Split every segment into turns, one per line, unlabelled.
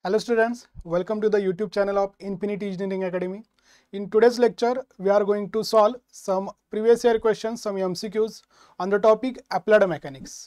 Hello students, welcome to the YouTube channel of Infinity Engineering Academy. In today's lecture, we are going to solve some previous year questions, some MCQs on the topic Applied Mechanics.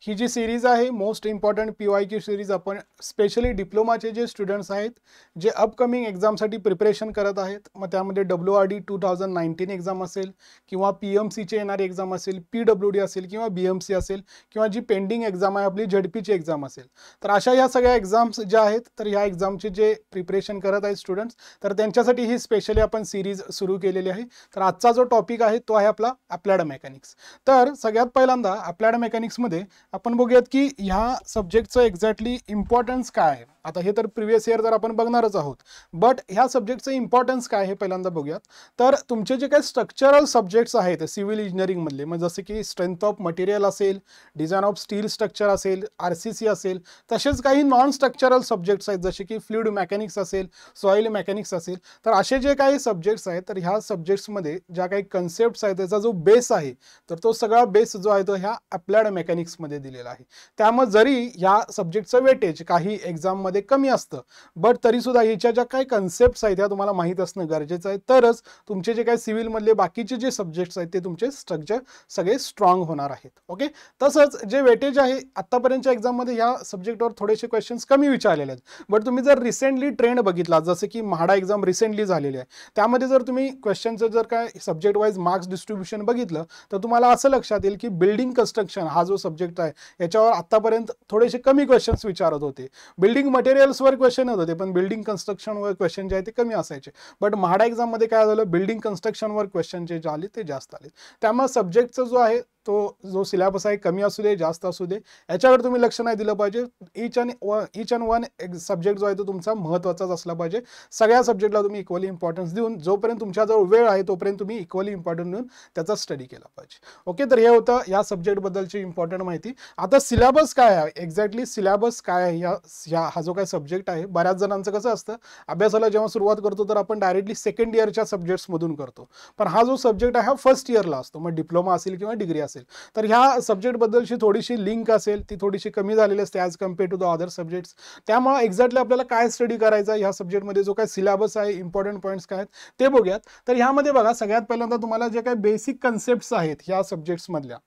ही जी series आहे most important PYQ series आपण specially डिप्लोमाचे जे students आहेत जे upcoming एक्झामसाठी preparation करत आहेत, मग त्यामध्ये WRD 2019 एक्झाम असेल किंवा PMCचे येणारी एक्झाम असेल, PWD असेल किंवा BMC असेल किंवा जी पेंडिंग एक्झाम आहे आपली ZPची एक्झाम असेल, तर अशा या सगळ्या एक्झाम्स ज्या आहेत तर ह्या एक्झामचे जे प्रिपरेशन करत आहेत स्टुडंट्स तर त्यांच्यासाठी ही स्पेशली आपण सीरीज सुरू केलेली आहे. तर आजचा जो टॉपिक आहे तो आहे आपला अप्लाइड मेकॅनिक्स. तर सगळ्यात पहिल्यांदा अप्लाइड मेकॅनिक्समध्ये आपण बघूयात की ह्या सब्जेक्टचं एक्झॅक्टली इम्पॉर्टन्स काय आहे. आता हे तर प्रिवियस इयर तर आपण बघणारच आहोत, बट ह्या सब्जेक्टचं इम्पॉर्टन्स काय हे पहिल्यांदा बघूयात. तर तुमचे जे काही स्ट्रक्चरल सब्जेक्ट्स आहेत सिव्हिल इंजिनिअरिंगमधले, मग जसे की स्ट्रेंथ ऑफ मटेरियल असेल, डिझाईन ऑफ स्टील स्ट्रक्चर असेल, RCC असेल, तसेच काही नॉन स्ट्रक्चरल सब्जेक्ट्स आहेत जसे की फ्लुइड मेकॅनिक्स असेल, सॉइल मेकॅनिक्स असेल. तर असे जे काही सब्जेक्ट्स आहेत तर ह्या सब्जेक्ट्समध्ये ज्या काही कन्सेप्ट्स आहेत त्याचा जो बेस आहे तर तो सगळा बेस जो आहे तो ह्या अप्लाइड मेकॅनिक्समध्ये दिलेला आहे. त्यामुळे जरी ह्या सब्जेक्टचं वेटेज काही एक्झाम मध्ये कमी असतं, बट तरी सुद्धा ह्याच्या ज्या काही कन्सेप्ट्स आहेत त्या तुम्हाला माहित असणं गरजेचं आहे, तरच तुमचे जे काही सिव्हिल मधले बाकीचे जे सब्जेक्ट्स आहेत ते तुमचे स्ट्रक्चर सगळे स्ट्रॉंग होणार आहेत. ओके, तसंच जे वेटेज आहे आतापर्यंतच्या एक्झाम मध्ये या सब्जेक्टवर थोडेसे क्वेश्चन्स कमी विचारलेले आहेत, बट तुम्ही जर रिसेंटली ट्रेंड बघितला, जसे की म्हाडा एक्झाम रिसेंटली झालेली आहे, त्यामध्ये जर तुम्ही क्वेश्चनचं जर काय सब्जेक्ट वाईज मार्क्स डिस्ट्रीब्युशन बघितलं तर तुम्हाला असं लक्षात येईल की बिल्डिंग कन्स्ट्रक्शन हा जो सब्जेक्ट आहे याच्यावर आतापर्यंत थोडेसे कमी क्वेश्चन्स विचारत होते. बिल्डिंग मटेरियल्सवर क्वेश्चन होते पण बिल्डिंग कन्स्ट्रक्शनवर क्वेश्चन जे आहे ते कमी असायचे, बट म्हाडा एक्झाममध्ये काय झालं, बिल्डिंग कन्स्ट्रक्शनवर क्वेश्चन जे आले ते जास्त आले. त्यामुळे सब्जेक्टचा जो आहे तो जो सिलेबस आहे कमी असू दे जास्त असू दे याच्यावर तुम्ही लक्ष नाही दिलं पाहिजे. इच अँड वन सब्जेक्ट जो आहे तो तुमचा महत्त्वाचाच असला पाहिजे. सगळ्या सब्जेक्टला तुम्ही इक्वली इम्पॉर्टन्स देऊन जोपर्यंत तुमच्याजवळ वेळ आहे तोपर्यंत तुम्ही इक्वली इम्पॉर्टन्स देऊन त्याचा स्टडी केला पाहिजे. ओके, तर हे होतं या सब्जेक्टबद्दलची इम्पॉर्टंट माहिती. आता सिलेबस काय आहे, एक्झॅक्टली सिलेबस काय आहे हा जो काय सब्जेक्ट आहे. बऱ्याच जणांचं कसं असतं, अभ्यासाला जेव्हा सुरुवात करतो तर आपण डायरेक्टली सेकंड इयरच्या सब्जेक्ट्समधून करतो, पण हा जो सब्जेक्ट आहे हा फर्स्ट इयरला असतो, मग डिप्लोमा असेल किंवा डिग्री असेल. तर ह्या सब्जेक्टबद्दलची थोडीशी लिंक असेल ती थोडीशी कमी झालेली असते as compare to the other subjects. त्यामुळे एक्झॅक्टली आपल्याला काय स्टडी करायचं आहे ह्या सब्जेक्टमध्ये, जो काय सिलेबस आहे, इम्पॉर्टंट पॉईंट्स काय आहेत ते बघूयात. तर ह्यामध्ये बघा सगळ्यात पहिल्यांदा तुम्हाला जे काही बेसिक कन्सेप्ट्स आहेत ह्या सब्जेक्ट्समधल्या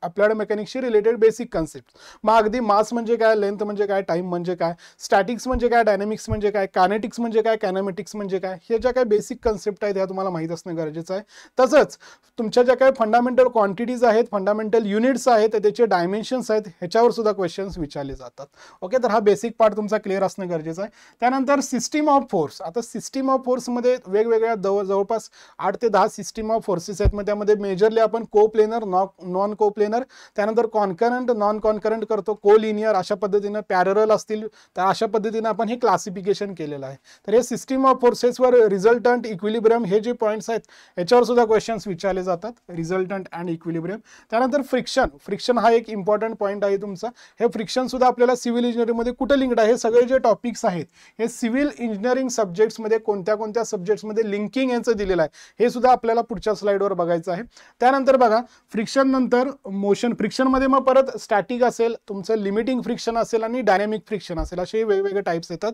अप्लाइड मेकॅनिक्सशी रिलेटेड बेसिक कन्सेप्ट, मग अगदी मास म्हणजे काय, लेंथ म्हणजे काय, टाइम म्हणजे काय, स्टॅटिक्स म्हणजे काय, डायनॅमिक्स म्हणजे काय, कायनेटिक्स म्हणजे काय, कायनेमॅटिक्स म्हणजे काय, हे ज्या काही बेसिक कन्सेप्ट आहेत ह्या तुम्हाला माहीत असणं गरजेचं आहे. तसंच तुमच्या ज्या काही फंडामेंटल क्वांटिटीज आहेत, फंडामेंटल युनिट्स आहेत, त्याचे डायमेन्शन्स आहेत, ह्याच्यावर सुद्धा क्वेश्चन्स विचारले जातात. ओके, तर हा बेसिक पार्ट तुमचा क्लिअर असणं गरजेचं आहे. त्यानंतर सिस्टीम ऑफ फोर्स. आता सिस्टीम ऑफ फोर्समध्ये वेगवेगळ्या जवळपास 8 ते 10 सिस्टीम ऑफ फोर्सेस आहेत. मग त्यामध्ये मेजरली आपण को प्लेनर, नॉन को प्लेनर, त्यानंतर कॉन्करंट, नॉन कॉन्करंट करतो, को लिनियर, अशा पद्धतीने पॅरल असतील तर अशा पद्धतीने आपण हे क्लासिफिकेशन केलेलं आहे. तर हे सिस्टीम ऑफ फोर्सेसवर रिझल्टंट, इक्विलिब्रियम हे जे पॉईंट्स आहेत याच्यावर सुद्धा क्वेश्चन्स विचारले जातात, रिझल्टंट अँड इक्विलिब्रियम. त्यानंतर फ्रिक्शन हा एक इम्पॉर्टंट पॉईंट आहे तुमचा. हे फ्रिक्शन सुद्धा आपल्याला सिव्हिल इंजिनिअरिंगमध्ये कुठे लिंक्ड आहे, हे सगळे जे टॉपिक्स आहेत हे सिव्हिल इंजिनिअरिंग सब्जेक्ट्समध्ये कोणत्या कोणत्या सब्जेक्ट्समध्ये लिंकिंग यांचं दिलेलं आहे हे सुद्धा आपल्याला पुढच्या स्लाइडवर बघायचं आहे. त्यानंतर बघा फ्रिक्शन नंतर मोशन. फ्रिक्शनमध्ये मग परत स्टॅटिक असेल, तुमचं लिमिटिंग फ्रिक्शन असेल आणि डायनॅमिक फ्रिक्शन असेल, असे वेगवेगळे टाइप्स येतात.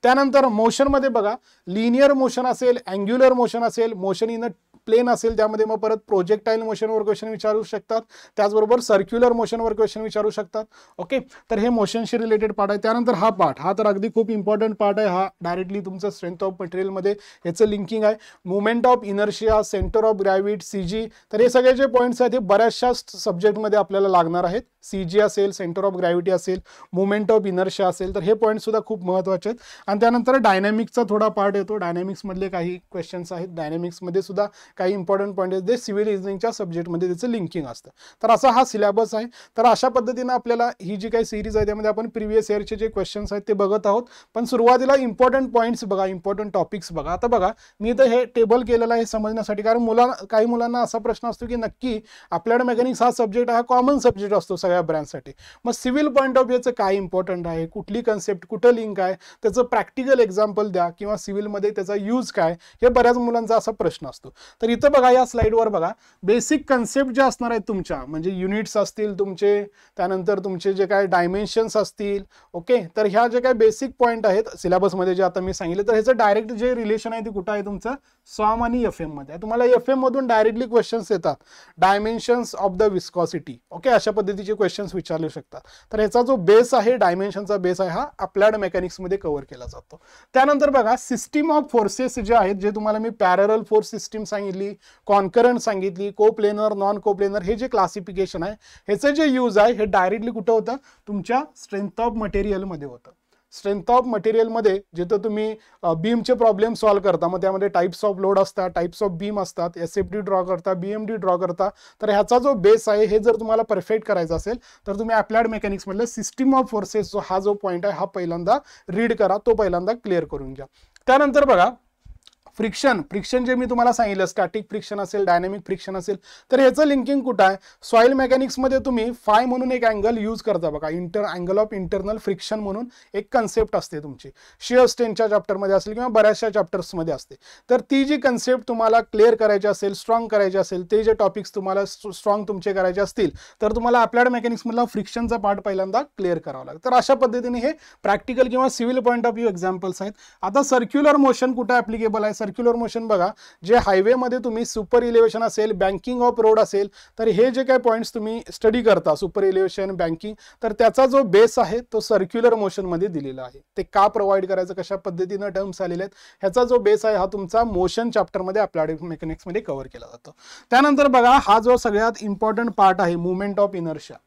त्यानंतर मोशनमध्ये बघा लिनियर मोशन असेल, अँग्युलर मोशन असेल, मोशन इन अ प्लेन असेल, त्यामध्ये मग परत प्रोजेक्टाईल मोशनवर क्वेश्चन विचारू शकतात, त्याचबरोबर सर्क्युलर मोशनवर क्वेश्चन विचारू शकतात. ओके, तर हे मोशनशी रिलेटेड पार्ट आहे. त्यानंतर हा पार्ट, हा तर अगदी खूप इम्पॉर्टंट पार्ट आहे. हा डायरेक्टली तुमचं स्ट्रेंथ ऑफ मटेरियलमध्ये याचं लिंकिंग आहे. Movement of inertia, centre of gravity, CG, तर हे सगळे जे पॉईंट्स आहेत हे बऱ्याचशा सब्जेक्टमध्ये आपल्याला लागणार आहेत. CG असेल, सेंटर ऑफ ग्रॅव्हिटी असेल, मुवमेंट ऑफ इनर्शिया असेल, तर हे पॉईंट सुद्धा खूप महत्त्वाचे आहेत. आणि त्यानंतर डायनॅमिक्सचा थोडा पार्ट येतो. डायनॅमिक्समधले काही क्वेश्चन्स आहेत, डायनॅमिक्समध्ये सुद्धा काही इम्पॉर्टंट पॉईंट आहेत जे सिव्हिल इंजिनिअरिंगच्या सब्जेक्टमध्ये त्याचं लिंकिंग असतं. तर असा हा सिलेबस आहे. तर अशा पद्धतीनं आपल्याला ही जी काही सिरीज आहे त्यामध्ये आपण प्रिव्हियस इयरचे जे क्वेश्चन्स आहेत ते बघत आहोत. पण सुरुवातीला इम्पॉर्टंट पॉईंट्स बघा, इम्पॉर्टंट टॉपिक्स बघा. आता बघा मी इथं हे टेबल केलेलं आहे समजण्यासाठी, कारण काही मुलांना असा प्रश्न असतो की नक्की अप्लाइड मेकॅनिक्स हा सब्जेक्ट हा कॉमन सब्जेक्ट असतो सगळ्या ब्रँचसाठी, मग सिव्हिल पॉईंट ऑफ व्ह्यूचं काय इम्पॉर्टंट आहे, कुठली कन्सेप्ट कुठं लिंक आहे, त्याचं प्रॅक्टिकल एक्झाम्पल द्या किंवा सिव्हिलमध्ये त्याचा यूज काय, हे बऱ्याच मुलांचा असा प्रश्न असतो. तर इथं बघा या स्लाइडवर बघा बेसिक कन्सेप्ट ज्या असणार आहेत तुमच्या, म्हणजे युनिट्स असतील तुमचे, त्यानंतर तुमचे जे काय डायमेन्शन्स असतील, ओके, तर ह्या जे काय बेसिक पॉईंट आहेत सिलेबसमध्ये जे आता मी सांगितले, तर ह्याचं डायरेक्ट जे रिलेशन आहे ते कुठं आहे तुमचं सॉम आणि FM मध्ये. तुम्हाला FM मधून डायरेक्टली क्वेश्चन्स येतात, dimensions of the viscosity, okay, अशा पद्धतीचे क्वेश्चन्स विचारले शकतात. तर ह्याचा जो बेस आहे, डायमेन्शनचा बेस आहे, हा अप्लाइड मेकॅनिक्स मध्ये कव्हर केला जातो. त्यानंतर बघा सिस्टीम ऑफ फोर्सेस जे आहेत, जे तुम्हाला मी पॅरलल फोर्स सिस्टीम सांगितली, कॉन्करंट सांगितली, कोप्लेनर, नॉन कोप्लेनर, हे जे क्लासिफिकेशन आहे ह्याचं जे यूज आहे हे डायरेक्टली कुठं होतं तुमच्या स्ट्रेंथ ऑफ मटेरियल मध्ये होतं. स्ट्रेंथ ऑफ मटेरियल मध्ये जिथं तुम्ही बीमचे प्रॉब्लेम सॉल्व्ह करता, मग त्यामध्ये टाइप्स ऑफ लोड असतात, टाइप्स ऑफ बीम असतात, SFD ड्रॉ करता, BMD ड्रॉ करता. तर ह्याचा जो बेस आहे हे जर तुम्हाला परफेक्ट करायचा असेल तर तुम्ही अप्लाइड मेकॅनिक्स मधलं सिस्टीम ऑफ फोर्सेस हा जो पॉईंट आहे हा पहिल्यांदा रीड करा, तो पहिल्यांदा क्लिअर करून घ्या. त्यानंतर बघा फ्रिक्शन जे मी तुम्हाला सांगितलं, स्टॅटिक फ्रिक्शन असेल, डायनॅमिक फ्रिक्शन असेल, तर ह्याचं लिंकिंग कुठं आहे? सॉइल मेकॅनिक्समध्ये तुम्ही फाय म्हणून एक अँगल यूज करता बघा, अँगल ऑफ इंटरनल फ्रिक्शन म्हणून एक कन्सेप्ट असते तुमची, शिअर स्ट्रेंथच्या चॅप्टरमध्ये असेल किंवा बऱ्याचशा चॅप्टर्समध्ये असते. तर ती जी कन्सेप्ट तुम्हाला क्लिअर करायची असेल, स्ट्रॉंग करायची असेल, ते जे टॉपिक्स तुम्हाला स्ट्रॉंग तुमचे करायचे असतील तर तुम्हाला अप्लाइड मेकॅनिक्समधला फ्रिक्शनचा पार्ट पहिल्यांदा क्लिअर करावा लागेल. तर अशा पद्धतीने हे प्रॅक्टिकल किंवा civil point of view examples आहेत. आता सर्क्युलर मोशन कुठे ऍप्लिकेबल आहे? सर्क्युलर मोशन बघा, जे हायवे मध्ये तुम्ही सुपर इलेव्हेशन असेल, बँकिंग ऑफ रोड असेल, तर हे जे काही पॉईंट्स तुम्ही स्टडी करता, सुपर इलेव्हेशन, बँकिंग, तर त्याचा जो बेस आहे तो सर्क्युलर मोशन मध्ये दिलेला आहे. ते का प्रोव्हाइड करायचं, कशा पद्धतीने टर्म्स आलेले आहेत, ह्याचा जो बेस आहे हा तुमचा मोशन चॅप्टर मध्ये अप्लाइड मेकॅनिक्स मध्ये कव्हर केला जातो. त्यानंतर बघा हा जो सगळ्यात इम्पॉर्टंट पार्ट आहे, movement of inertia.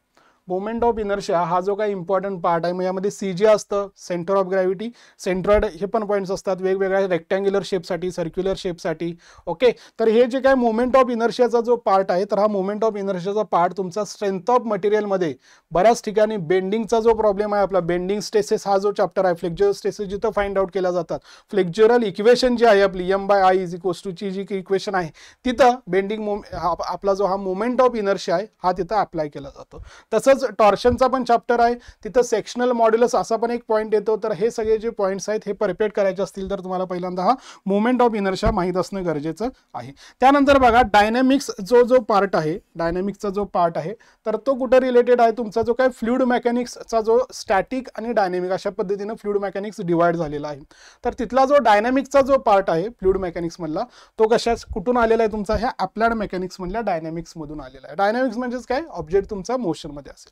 Moment of inertia हा जो काही इम्पॉर्टंट पार्ट आहे, मग यामध्ये CG असतं, सेंटर ऑफ ग्रॅव्हिटी, सेंट्रॉइड, हे पण पॉईंट्स असतात वेगवेगळ्या रेक्टँग्युलर शेपसाठी, सर्क्युलर शेपसाठी, ओके. तर हे जे काय मोमेंट ऑफ इनर्शियाचा जो पार्ट आहे, तर हा मोमेंट ऑफ इनर्शियाचा पार्ट तुमचा स्ट्रेंथ ऑफ मटेरियलमध्ये बऱ्याच ठिकाणी बेंडिंगचा जो प्रॉब्लेम आहे आपला, बेंडिंग स्ट्रेसेस हा जो चॅप्टर आहे, फ्लेक्चरल स्ट्रेसेस जिथं फाइंड आउट केल्या जातात, फ्लेक्चरल इक्वेशन जी आहे आपली M/I = G जी इक्वेशन आहे, तिथं बेंडिंग आपला जो हा मोमेंट ऑफ इनर्शिया आहे हा तिथं अप्लाय केला जातो. तसंच टॉर्शनचा पण चॅप्टर आहे, तिथं सेक्शनल मॉड्युलस असा पण एक पॉईंट येतो. तर हे सगळे जे पॉईंट्स आहेत हे परफेक्ट करायचे असतील तर तुम्हाला पहिल्यांदा हा मोमेंट ऑफ इनर्शिया माहीत असणं गरजेचं आहे. त्यानंतर बघा डायनॅमिक्स जो पार्ट आहे, डायनॅमिक्सचा जो पार्ट आहे, तर तो कुठे रिलेटेड आहे? तुमचा जो काय फ्लुइड मेकॅनिक्सचा जो स्टॅटिक आणि डायनॅमिक अशा पद्धतीने फ्लुइड मेकॅनिक्स डिवाइड झालेला आहे. तर तिथला जो डायनॅमिकचा जो पार्ट आहे फ्लुइड मेकॅनिक्स मधला, तो कुठून आलेला आहे? तुमचा ह्या अप्लाइड मेकॅनिक्स मधल्या डायनॅमिक्स मधून आलेला आहे. डायनॅमिक्स म्हणजेच काय? ऑब्जेक्ट तुमचा मोशन मध्ये असेल.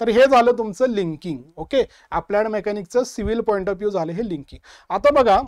तर हे झालं तुमचं लिंकिंग, ओके. अप्लाइड मेकॅनिक्सचं सिव्हिल पॉईंट ऑफ व्ह्यू झालं हे लिंकिंग. आता बघा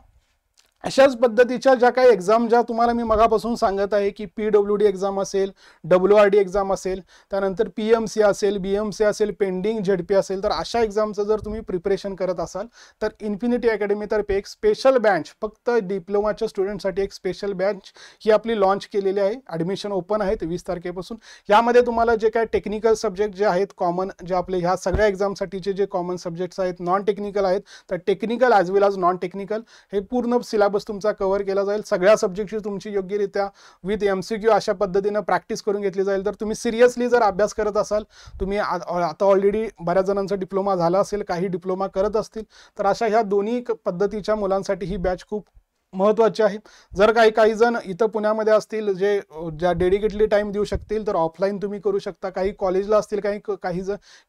अशाच पद्धतीच्या ज्या काही एक्झाम ज्या तुम्हाला मी मगापासून सांगत आहे की PWD एक्झाम असेल, WRD एक्झाम असेल, त्यानंतर PMC असेल, BMC असेल, पेंडिंग ZP असेल, तर अशा एक्झामचं जर तुम्ही प्रिपरेशन करत असाल तर इन्फिनिटी अकॅडमीतर्फे एक स्पेशल बँच, फक्त डिप्लोमाच्या स्टुडंटसाठी एक स्पेशल बँच ही आपली लॉन्च केलेली आहे. ॲडमिशन ओपन आहे 23 तारखेपासून. यामध्ये तुम्हाला जे काय टेक्निकल सब्जेक्ट जे आहेत कॉमन, जे आपले ह्या सगळ्या एक्झामसाठीचे जे कॉमन सब्जेक्ट्स आहेत, नॉन टेक्निकल आहेत, तर टेक्निकल ॲज वेल ॲज नॉन टेक्निकल हे पूर्ण सिलेबस तुमचा कव्हर केला जाईल. सगळ्या सब्जेक्टची तुमची योग्यरित्या विथ MCQ अशा पद्धतीने प्रॅक्टिस करून घेतली जाईल. तर तुम्ही सिरियसली जर अभ्यास करत असाल, तुम्ही आता ऑलरेडी बऱ्याच जणांचा डिप्लोमा झाला असेल, काही डिप्लोमा करत असतील, तर अशा ह्या दोन्ही पद्धतीच्या मुलांसाठी ही बॅच खूप महत्त्वाचे आहे. जर काही जण इथं पुण्यामध्ये असतील ज्या डेडिकेटली टाइम देऊ शकतील तर ऑफलाईन तुम्ही करू शकता. काही कॉलेजला असतील,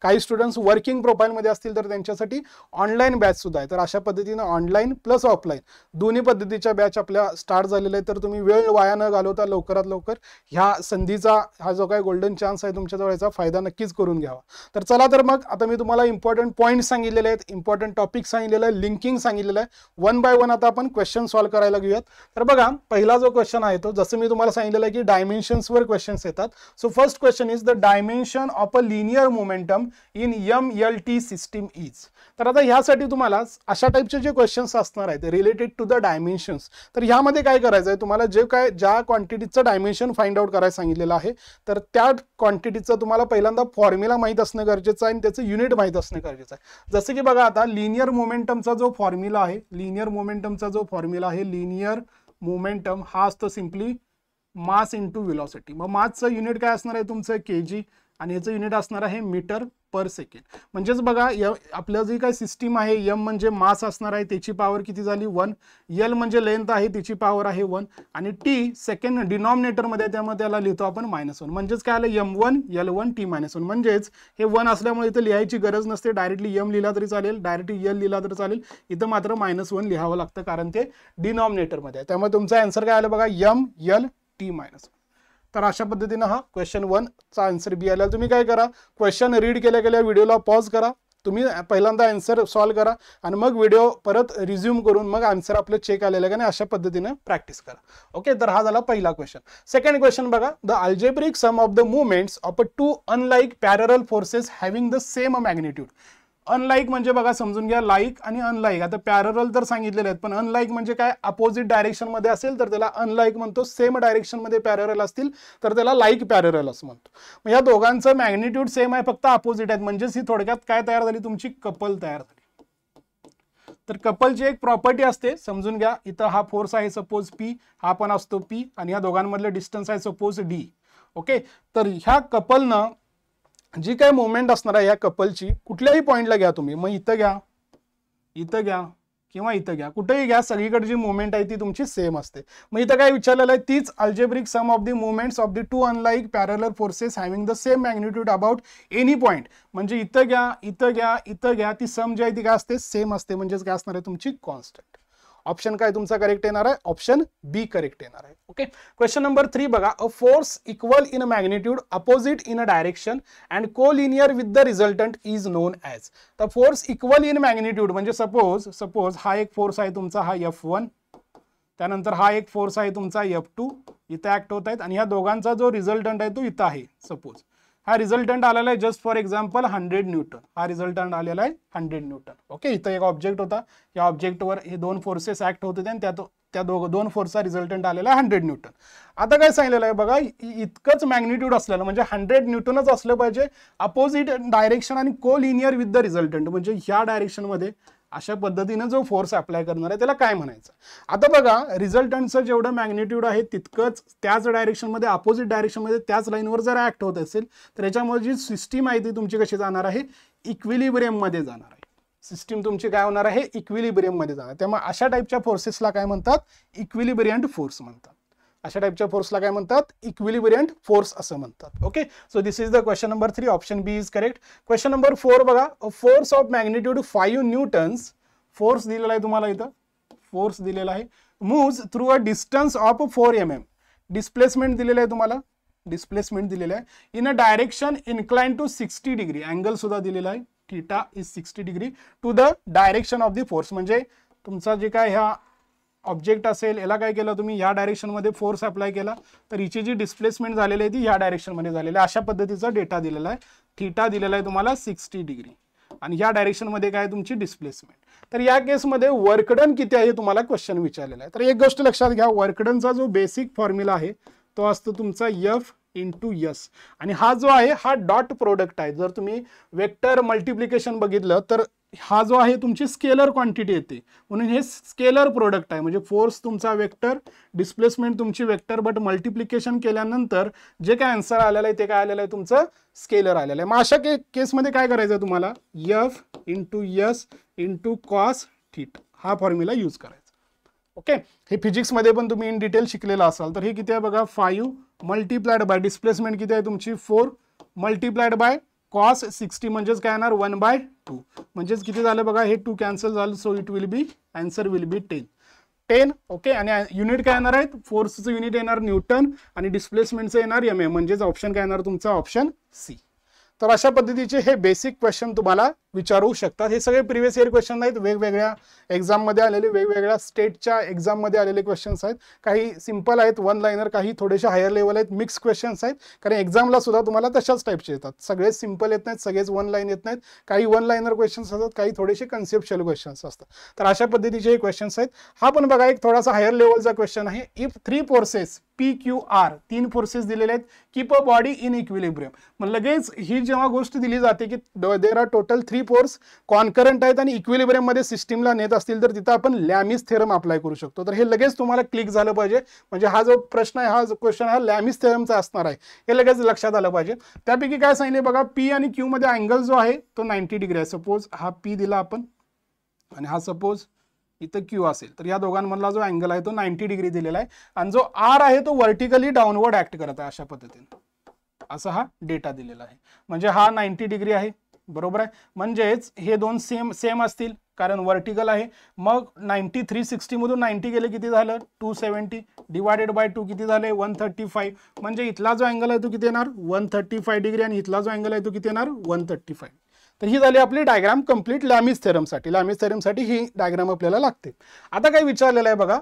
काही स्टुडंट्स वर्किंग प्रोफाईलमध्ये असतील तर त्यांच्यासाठी ऑनलाईन बॅच सुद्धा आहे. तर अशा पद्धतीनं ऑनलाईन प्लस ऑफलाईन दोन्ही पद्धतीच्या बॅच आपल्या स्टार्ट झालेल्या आहेत. तर तुम्ही वेळ वाया न घालवता लवकरात लवकर ह्या संधीचा, हा जो काही गोल्डन चान्स आहे तुमच्याजवळ, याचा फायदा नक्कीच करून घ्यावा. तर चला तर मग आता मी तुम्हाला इम्पॉर्टंट पॉईंट सांगितलेले आहेत, इम्पॉर्टंट टॉपिक सांगितलेलं आहे, लिंकिंग सांगितलेलं आहे. 1 बाय 1 आता आपण क्वेश्चन सॉल्व्ह करायला घेऊयात. तर बघा पहिला जो क्वेश्चन आहे तो, जसं मी तुम्हाला सांगितलेलं आहे की डायमेन्शन्सवर क्वेश्चन्स येतात. So first question is the dimension of a linear momentum in MLT system is. तर आता ह्यासाठी तुम्हाला अशा टाइपचे जे क्वेश्चन्स असणार आहेत रिलेटेड टू द डायमेन्शन्स, तर ह्यामध्ये काय करायचं आहे तुम्हाला, ज्या क्वांटिटीचं डायमेन्शन फाइंड आउट करायला सांगितलेलं आहे, तर त्या क्वांटिटीचं तुम्हाला पहिल्यांदा फॉर्म्युला माहीत असणं गरजेचं आहे आणि त्याचं युनिट माहीत असणं गरजेचं आहे. जसं की बघा आता लिनियर मोमेंटमचा जो फॉर्म्युला आहे, लिनियर मोमेंटम हा असतो सिम्पली मास इंटू व्हेलॉसिटी. मग मासचं युनिट काय असणार आहे तुमचं केजी आणि याचं युनिट असणार आहे मीटर पर सेकंड. म्हणजेच बघा आपलं जी काय सिस्टीम आहे, एम म्हणजे मास असणार आहे, त्याची पॉवर किती झाली 1, एल म्हणजे लेंथ आहे, त्याची पॉवर आहे 1 आणि टी सेकंड डिनॉमिनेटरमध्ये त्यामुळे त्याला लिहितो आपण -1. म्हणजेच काय आलं M1 L1 T -1. म्हणजेच हे 1 असल्यामुळे इथं लिहायची गरज नसते, डायरेक्टली एम लिहिला तरी चालेल, डायरेक्टली एल लिहिला तरी चालेल. इथं मात्र -1 लिहावं लागतं कारण ते डिनॉमिनेटरमध्ये आहे. त्यामुळे तुमचा आन्सर काय आलं बघा ML T -1. तर अशा पद्धतीनं हा क्वेश्चन 1 चा आन्सर बी आला. तुम्ही काय करा, क्वेश्चन रीड केल्या केल्या व्हिडिओला पॉज करा, तुम्ही पहिल्यांदा आन्सर सॉल्व करा आणि मग व्हिडिओ परत रिझ्यूम करून मग आन्सर आपलं चेक आलेलं आहे का नाही अशा पद्धतीने प्रॅक्टिस करा. ओके, तर हा झाला पहिला क्वेश्चन. सेकंड क्वेश्चन बघा, the algebraic sum of the movements of 2 unlike parallel forces having the same magnitude. Unlike म्हणजे बघा समजून घ्या, लाईक आणि अनलाईक. आता पॅरलल तर सांगितलेले आहेत, पण अनलाईक म्हणजे काय, अपोजिट डायरेक्शन मध्ये असेल तर त्याला अनलाईक म्हणतो, सेम डायरेक्शन मध्ये पॅरलल असतील तर त्याला लाईक पॅरलल असं म्हणतो. मग या दोघांचं मॅग्निट्यूड सेम आहे, फक्त अपोजिट आहेत. म्हणजेच ही थोडक्यात काय तयार झाली, तुमची कपल तयार झाली. तर कपलची एक प्रॉपर्टी असते, समजून घ्या. इथं हा फोर्स आहे सपोज P, हा पण असतो P आणि या दोघांमधलं डिस्टन्स आहे सपोज D. ओके, तर ह्या कपलनं जी काय मुवमेंट असणार आहे या कपलची, कुठल्याही पॉइंटला घ्या तुम्ही, मग इथं घ्या, इथं घ्या किंवा इथं घ्या, कुठेही घ्या, सगळीकडे जी मुवमेंट आहे ती तुमची सेम असते. मग इथं काय विचारलेलं आहे, तीच algebraic sum of the movements of the 2 unlike parallel forces having the same magnitude about any point. म्हणजे इथं घ्या, इथं घ्या, इथं घ्या, ती सम जी आहे ती काय असते, सेम असते. म्हणजेच काय असणार आहे तुमची कॉन्स्टंट. ऑप्शन काय तुमचा करेक्ट येणार आहे, ऑप्शन बी करेक्ट येणार आहे. ओके, क्वेश्चन नंबर 3 बघा, a force equal in magnitude opposite in a direction and collinear with the resultant is known as. तर फोर्स इक्वल इन मॅग्निट्यूड म्हणजे सपोज हा एक फोर्स आहे तुमचा, हा F1, त्यानंतर हा एक फोर्स आहे तुमचा F2, इथं ऍक्ट होत आहेत आणि ह्या दोघांचा जो रिझल्टंट आहे तो इथं आहे. सपोज हा रिझल्टंट आलेला आहे जस्ट फॉर एक्झाम्पल 100 न्यूटन, हा रिझल्टंट आलेला आहे 100 न्यूटन. ओके, इथं एक ऑब्जेक्ट होता, या ऑब्जेक्टवर हे 2 फोर्सेस ऍक्ट होते आणि त्या 2 फोर्सचा रिझल्टंट आलेला आहे 100 न्यूटन. आता काय सांगितलेलं आहे बघा, इतकंच मॅग्निट्यूड असलेलं म्हणजे 100 न्यूटनच असलं पाहिजे, अपोजिट डायरेक्शन आणि कोलिनियर विथ द रिझल्टंट. म्हणजे ह्या डायरेक्शनमध्ये अशा पद्धतीनं जो फोर्स अप्लाय करणार आहे त्याला काय म्हणायचं. आता बघा, रिझल्टंटचं जेवढं मॅग्निट्यूड आहे तितकंच त्याच डायरेक्शनमध्ये, अपोजिट डायरेक्शनमध्ये त्याच लाईनवर जर ऍक्ट होत असेल तर याच्यामुळे जी सिस्टीम आहे ती तुमची कशी जाणार आहे, इक्विलिब्रियममध्ये जाणार आहे. सिस्टीम तुमची काय होणार आहे, इक्विलिब्रियममध्ये जाणार. त्यामुळे अशा टाईपच्या फोर्सेसला काय म्हणतात, इक्विलिब्रियंट फोर्स म्हणतात. अशा टाईपच्या फोर्सला काय म्हणतात, इक्विलिब्रियंट फोर्स असं म्हणतात. Okay, so this is the question number 3, option B is correct. Question number 4 बघा, force of magnitude 5 newtons, force दिलेला आहे तुम्हाला इथं, फोर्स दिलेला आहे, moves through a distance of 4 mm. Displacement दिलेलं आहे तुम्हाला, डिस्प्लेसमेंट दिलेलं आहे in a direction incline to 60 degree, angle सुद्धा दिलेला आहे, theta is 60 degree to the direction of the force. म्हणजे तुमचा जे काय ह्या ऑब्जेक्ट असेल याला काय केलं तुम्ही, या डायरेक्शनमध्ये फोर्स अप्लाय केला तर हिची जी डिस्प्लेसमेंट झालेली आहे ती ह्या डायरेक्शनमध्ये झालेली आहे. अशा पद्धतीचा डेटा दिलेला आहे, थीटा दिलेला आहे तुम्हाला 60 डिग्री आणि ह्या डायरेक्शनमध्ये काय तुमची डिस्प्लेसमेंट. तर या केसमध्ये वर्कडन किती आहे तुम्हाला क्वेश्चन विचारलेला आहे. तर एक गोष्ट लक्षात घ्या, वर्कडनचा जो बेसिक फॉर्म्युला आहे तो असतो तुमचा F इंटू एस आणि हा जो आहे हा डॉट प्रोडक्ट आहे. जर तुम्ही वेक्टर मल्टिप्लिकेशन बघितलं तर हा जो आहे तुमची स्केलर क्वांटिटी येते, म्हणून हे स्केलर प्रोडक्ट आहे. म्हणजे फोर्स तुमचा वेक्टर, डिस्प्लेसमेंट तुमची वेक्टर, बट मल्टिप्लिकेशन केल्यानंतर जे काय आन्सर आलेलं आहे ते काय आलेलं आहे तुमचं स्केलर आलेलं आहे. मग अशा केसमध्ये काय करायचं तुम्हाला, F into S into cos theta हा फॉर्म्युला यूज करायचा. ओके, हे फिजिक्समध्ये पण तुम्ही इन डिटेल शिकलेला असाल. तर हे किती आहे बघा, 5 मल्टिप्लाइड बाय डिस्प्लेसमेंट किती आहे तुमची 4 मल्टिप्लाइड बाय कॉस 60 म्हणजेच काय येणार 1/2 म्हणजेच किती झालं बघा, हे 2 कॅन्सल झालं. So it will be, answer will be 10. Okay, आणि युनिट काय येणार आहे, फोर्सचं युनिट येणार न्यूटन आणि डिस्प्लेसमेंटचं येणार mm. म्हणजेच ऑप्शन काय येणार तुमचा, ऑप्शन सी. तर अशा पद्धतीचे हे बेसिक क्वेश्चन तुम्हाला विचारू शकतात. हे सगळे प्रिव्हियस इयर क्वेश्चन आहेत, वेगवेगळ्या एक्झाममध्ये आलेले, वेगवेगळ्या स्टेटच्या एक्झाममध्ये आलेले क्वेश्चन्स आहेत. काही सिंपल आहेत 1 लाइनर, काही थोडेसे हायर लेवल आहेत, मिक्स क्वेश्चन्स आहेत. कारण एक्झामला सुद्धा तुम्हाला तशाच टाईपचे येतात. सगळेच सिंपल येत नाहीत, सगळेच 1 लाइन येत नाहीत. काही 1 लाइनर क्वेश्चन्स असतात, काही थोडेसे कन्सेप्च्युअल क्वेश्चन्स असतात. तर अशा पद्धतीचे हे क्वेश्चन्स आहेत. हा पण बघा एक थोडासा हायर लेवलचा क्वेश्चन आहे. इफ 3 फोर्सेस PQR, 3 फोर्सेस दिलेले आहेत, keep a body in equilibrium. मग लगेच ही जेव्हा गोष्ट दिली जाते की देर आर टोटल 3 दोन्ही फोर्स कॉन्करंट आहेत आणि इक्विलिब्रियम मध्ये सिस्टीमला नेत असतील तर तिथं आपण लॅमिस थेरम अप्लाय करू शकतो. तर हे लगेच तुम्हाला क्लिक झालं पाहिजे, म्हणजे हा जो प्रश्न आहे, हा जो क्वेश्चन हा लॅमिस थेरमचा असणार आहे, हे लगेच लक्षात आलं पाहिजे. त्यापैकी काय सांगितले बघा, पी आणि क्यू मध्ये अँगल जो आहे तो 90 डिग्री आहे. सपोज हा पी दिला आपण आणि हा सपोज इथं क्यू असेल, तर या दोघांमधला जो अँगल आहे तो 90 डिग्री दिलेला आहे आणि जो आर आहे तो व्हर्टिकली डाऊनवर्ड ऍक्ट करत आहे. अशा पद्धतीने असा हा डेटा दिलेला आहे, म्हणजे हा 90 डिग्री आहे, बरोबर आहे. म्हणजेच हे दोन सेम असतील कारण व्हर्टिकल आहे. मग 90 360 मधून 90 गेले किती झालं 270 डिवायडेड बाय 2 किती झाले 135. म्हणजे इथला जो अँगल आहे तो किती येणार 135 डिग्री आणि इथला जो अँगल आहे तो किती येणार 135. तर ही झाली आपली डायग्राम कंप्लीट लॅमिस थेरमसाठी. लॅमिस थेरमसाठी ही डायग्राम आपल्याला लागते. आता काय विचारलेलं आहे बघा,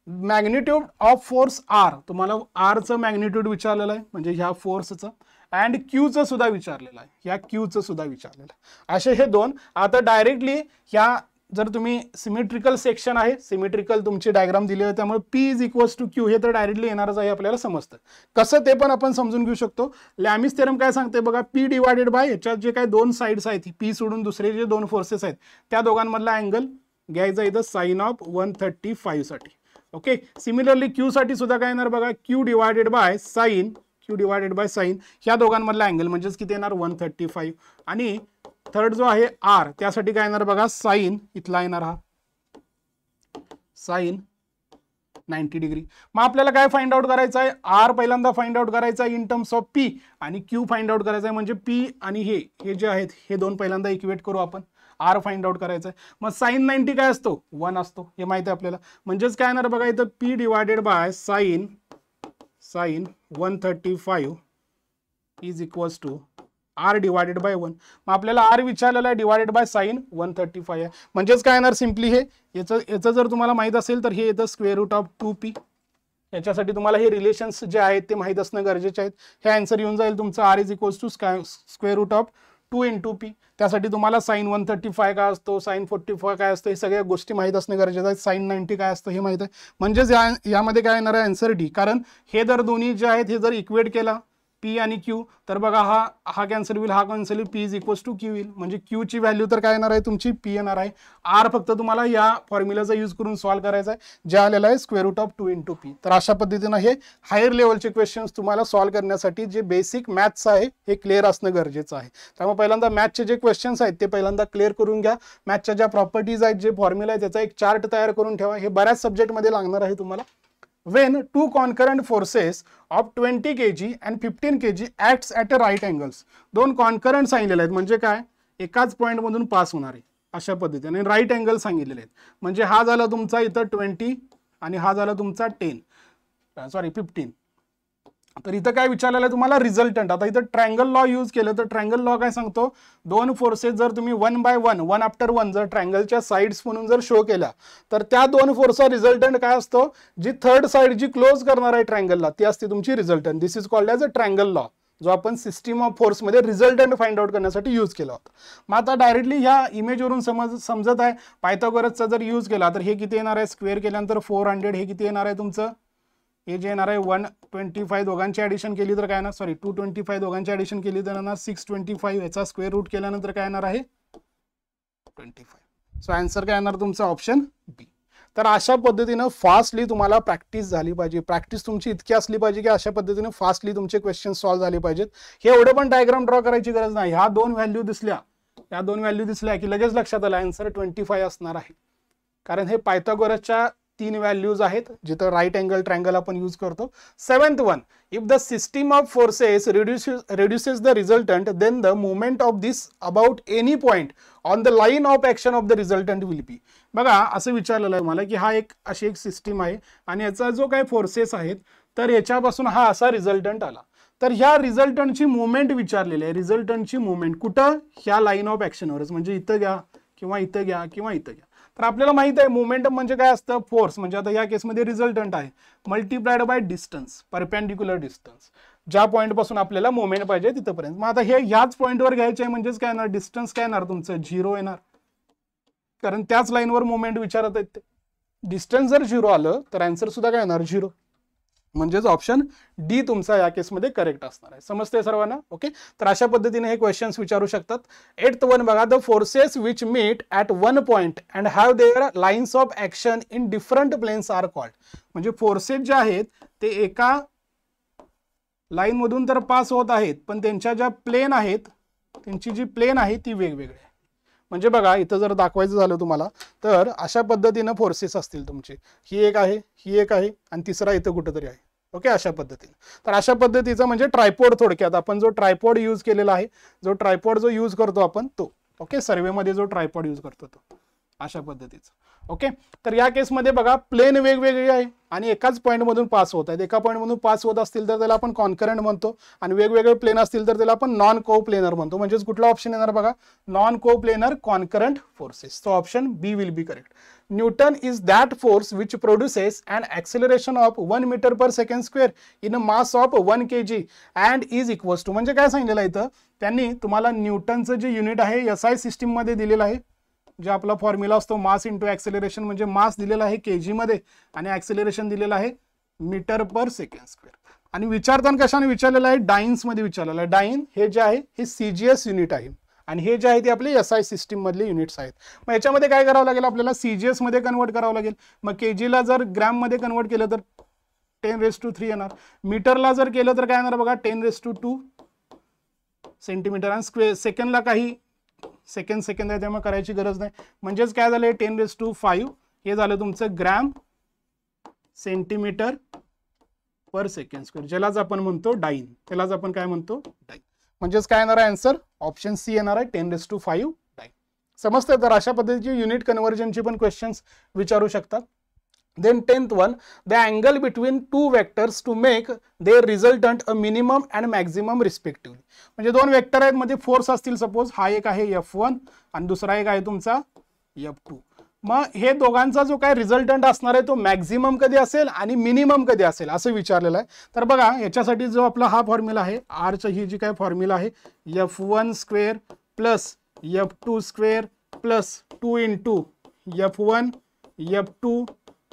मॅग्निट्यूड ऑफ फोर्स आर, तुम्हाला आरचं मॅग्निट्यूड विचारलेलं आहे म्हणजे ह्या फोर्सचं, अँड क्यूचं सुद्धा विचारलेलं आहे, ह्या क्यूचं सुद्धा विचारलेलं आहे. असे हे दोन. आता डायरेक्टली ह्या जर तुम्ही सिमेट्रिकल सेक्शन आहे, सिमेट्रिकल तुमची डायग्राम दिली आहे, त्यामुळे P is equals to Q हे तर डायरेक्टली येणारच आहे, आपल्याला समजतं. कसं ते पण आपण समजून घेऊ शकतो. लॅमिस थेरम काय सांगते बघा, पी डिवायडेड बाय ह्याच्यात जे काही दोन साइड्स आहेत, पी सोडून दुसरे जे दोन फोर्सेस आहेत त्या दोघांमधला अँगल घ्यायचा इथं साइन ऑफ 135 साठी. ओके. सिमिलरली क्यू साठी सुद्धा काय येणार बघा, Q divided by sign, Q divided by sign ह्या दोघांमधला अँगल म्हणजेच किती येणार 135. आणि थर्ड जो आहे आर, त्यासाठी काय येणार बघा, साइन इथला येणार हा साइन 90 डिग्री. मग आपल्याला काय फाइंड आउट करायचं आहे, आर पहिल्यांदा फाइंड आउट करायचा आहे इन टर्म्स ऑफ पी आणि क्यू फाइंड आउट करायचा आहे. म्हणजे पी आणि हे जे आहेत हे दोन पहिल्यांदा इक्वेट करू आपण. आर फाइंड आउट करायचं आहे. मग साइन 90 काय असतो 1 असतो, हे माहिती आहे आपल्याला. म्हणजेच काय येणार बघा इथं P divided by sine 135 is equals to R divided by 1. मग आपल्याला आर विचारलेला आहे डिवायडेड बाय साइन 135 आहे. म्हणजेच काय येणार सिम्पली हे याचं जर तुम्हाला माहित असेल तर हे येतं स्क्वेअर रूट ऑफ 2p. याच्यासाठी तुम्हाला हे रिलेशन्स जे आहेत ते माहित असणं गरजेचे आहेत. हे आन्सर येऊन जाईल तुमचं R is equals to square root of 2 into P. त्यासाठी तुम्हाला साइन 135 काय असतो, साइन 45 काय असतो, हे सगळ्या गोष्टी माहित असणे गरजेचं आहे. साइन 90 काय असतं हे माहित आहे. म्हणजेच यामध्ये काय येणार आहे आन्सर डी. कारण हे जर दोन्ही जे आहेत हे जर इक्वेट केला पी आणि क्यू तर बघा हा कॅन्सल होईल, हा कॅन्सल होईल, P is equals to Q येईल. म्हणजे क्यूची व्हॅल्यू तर काय येणार आहे तुमची पी येणार आहे. आर फक्त तुम्हाला या फॉर्म्युलाचा यूज करून सॉल्व्ह करायचा आहे, जे आलेला आहे square root of 2 into P. तर अशा पद्धतीनं हे हायर लेवलचे क्वेश्चन्स तुम्हाला सॉल्व्ह करण्यासाठी जे बेसिक मॅथ्स आहे हे क्लिअर असणं गरजेचं आहे. त्यामुळे पहिल्यांदा मॅथचे जे क्वेश्चन्स आहेत ते पहिल्यांदा क्लिअर करून घ्या. मॅथच्या ज्या प्रॉपर्टीज आहेत, जे फॉर्म्युला आहे त्याचा एक चार्ट तयार करून ठेवा. हे बऱ्याच सब्जेक्टमध्ये लागणार आहे तुम्हाला. When two concurrent forces of 20 kg and 15 kg acts at a right angles, दोन कॉन्करंट सांगितलेले आहेत म्हणजे काय, एकाच पॉइंट मधून पास होणारे अशा पद्धतीने राईट अँगल सांगितलेले आहेत. म्हणजे हा झाला तुमचा इथं 20 आणि हा झाला तुमचा 15. तर इथं काय विचारलेलं आहे तुम्हाला रिझल्टंट. आता इथं ट्रायंगल लॉ यूज केलं तर ट्रायंगल लॉ काय सांगतो, दोन फोर्सेस जर तुम्ही 1 बाय 1 आफ्टर 1 जर ट्रायंगलच्या साइड्स म्हणून जर शो केल्या तर त्या दोन फोर्सचा रिझल्टंट काय असतो, जी थर्ड साइड जी क्लोज करणार आहे ट्रायंगलला ती असते तुमची resultant. This is called as a triangle law, जो आपण सिस्टीम ऑफ फोर्स मध्ये रिझल्टंट फाइंड आउट करण्यासाठी यूज केला होता. मग आता डायरेक्टली ह्या इमेजवरून समजत आहे पायथागोरसचा जर यूज केला तर हे किती येणार आहे, स्क्वेअर केल्यानंतर 400, हे किती येणार आहे तुमचं, हे जे येणार आहे 125, दोघांची ॲडिशन केली तर काय येणार, 225 दोघांची ॲडिशन केली तर येणार 625. याचा स्क्वेअर रूट केल्यानंतर काय येणार आहे 25. सो आन्सर काय येणार तुमचा ऑप्शन बी. तर अशा पद्धतीनं फास्टली तुम्हाला प्रॅक्टिस झाली पाहिजे. प्रॅक्टिस तुमची इतकी असली पाहिजे की अशा पद्धतीने फास्टली तुमचे क्वेश्चन सॉल्व्ह झाले पाहिजेत. हे एवढं पण डायग्राम ड्रॉ करायची गरज नाही. ह्या दोन व्हॅल्यू दिसल्या की लगेच लक्षात आलं आन्सर 25 असणार आहे. कारण हे पायथागोरसच्या 3 व्हॅल्यूज आहेत जिथं राईट अँगल ट्रायंगल आपण यूज करतो. 7th one, if the system of forces reduces the resultant, then the movement of this about any point on the line of action of the resultant will be. बघा असं विचारलेलं आहे मला की हा अशी एक सिस्टीम आहे आणि याचा जो काही फोर्सेस आहेत तर याच्यापासून हा असा रिझल्टंट आला. तर ह्या रिझल्टंटची मुवमेंट विचारलेली आहे. रिझल्टंटची मुवमेंट कुठं, ह्या लाईन ऑफ ॲक्शनवरच, म्हणजे इथं घ्या किंवा इथं घ्या किंवा इथं घ्या. तर आपल्याला माहित आहे मोमेंटम म्हणजे काय असतं, फोर्स म्हणजे आता या केसमध्ये रिझल्टंट आहे multiplied by distance, perpendicular distance, ज्या पॉईंट पासून आपल्याला मोमेंट पाहिजे तिथपर्यंत. मग आता हे ह्याच पॉईंटवर घ्यायचे आहे म्हणजेच काय येणार, डिस्टन्स काय येणार तुमचं 0 येणार, कारण त्याच लाईनवर मोमेंट विचारत आहेत ते. डिस्टन्स जर 0 आलं तर आन्सर सुद्धा काय येणार 0. म्हणजेच ऑप्शन डी तुमचा या केसमध्ये करेक्ट असणार आहे. समजते सर्वांना? ओके, तर अशा पद्धतीने हे क्वेश्चन्स विचारू शकतात. 8th वन बघा, the forces which meet at one point and have their lines of action in different planes are called. म्हणजे फोर्सेस जे आहेत ते एका लाईन मधून तर पास होत आहेत, पण त्यांच्या ज्या प्लेन आहेत, त्यांची जी प्लेन आहे ती वेगवेगळी आहे. म्हणजे बघा, इथं जर दाखवायचं झालं तुम्हाला तर अशा पद्धतीनं फोर्सेस असतील तुमचे. ही एक आहे, ही एक आहे, आणि तिसरा इथं कुठंतरी आहे. ओके, अशा पद्धतीने. तर अशा पद्धतीचा म्हणजे ट्रायपॉड, थोडक्यात आपण जो ट्रायपॉड यूज केलेला आहे, जो ट्रायपॉड जो यूज करतो आपण तो. ओके, सर्वेमध्ये जो ट्रायपॉड यूज करतो तो अशा पद्धतीचा. ओके, तर या केसमध्ये बघा, प्लेन वेगवेगळी आहे आणि एकाच पॉईंटमधून पास होत आहेत. एका पॉईंटमधून पास होत असतील तर त्याला आपण कॉन्करंट म्हणतो, आणि वेगवेगळे प्लेन असतील तर त्याला आपण नॉन को प्लेनर म्हणतो. म्हणजेच कुठला ऑप्शन येणार बघा, non coplanar concurrent forces. तो option B will be correct. Newton is that force which produces an acceleration of 1 metre per second square in a mass of 1 kg and is equals to. म्हणजे काय सांगितलेलं आहे इथं त्यांनी तुम्हाला, न्यूटनचं जे unit आहे SI सिस्टीम मध्ये दिलेलं आहे. जे आपला फॉर्म्युला असतो मास इंटू ॲक्सेलरेशन, म्हणजे मास दिलेला आहे kg मध्ये आणि ॲक्सेलरेशन दिलेलं आहे मीटर पर सेकंड स्क्वेअर. आणि विचारताना कशाने विचारलेलं आहे, डाईन्स मध्ये विचारलेलं आहे. डाईन हे जे आहे हे CGS युनिट आहे, आणि हे जे आहे ते आपले SI सिस्टीम मधले युनिट्स आहेत. मग याच्यामध्ये काय करावं लागेल आपल्याला, CGS मध्ये कन्वर्ट करावं लागेल. मग kg ला जर ग्रॅम मध्ये कन्वर्ट केलं तर 10⁻³ येणार. मीटरला जर केलं तर काय येणार बघा, 10⁻² सेंटीमीटर. आणि स्क्वेअर सेकंडला काही सेकंड आहे त्यामुळे करायची गरज नाही. म्हणजेच काय झालं, 10⁵ हे झालं तुमचं ग्रॅम सेंटीमीटर पर सेकंड स्क्वेअर, ज्यालाच आपण म्हणतो डाईन. त्यालाच आपण काय म्हणतो, डाईन. म्हणजेच काय येणार आहे आन्सर, ऑप्शन सी येणार आहे, 10⁵ डाईन. समजते? तर अशा पद्धतीची युनिट कन्व्हर्जनची पण क्वेश्चन्स विचारू शकतात. Then 10th one, the angle between two vectors to make their resultant a minimum and maximum respectively. म्हणजे दोन वेक्टर आहेत, मध्ये फोर्स असतील, सपोज हा एक आहे F1 आणि दुसरा एक आहे तुमचा F2. मग हे दोघांचा जो काय रिझल्टंट असणार आहे तो मॅक्झिमम कधी असेल आणि मिनिमम कधी असेल असं विचारलेलं आहे. तर बघा, याच्यासाठी जो आपला हा फॉर्म्युला आहे, आरची ही जी काय फॉर्म्युला आहे, F1 square plus F2 square plus 2 into F1 F2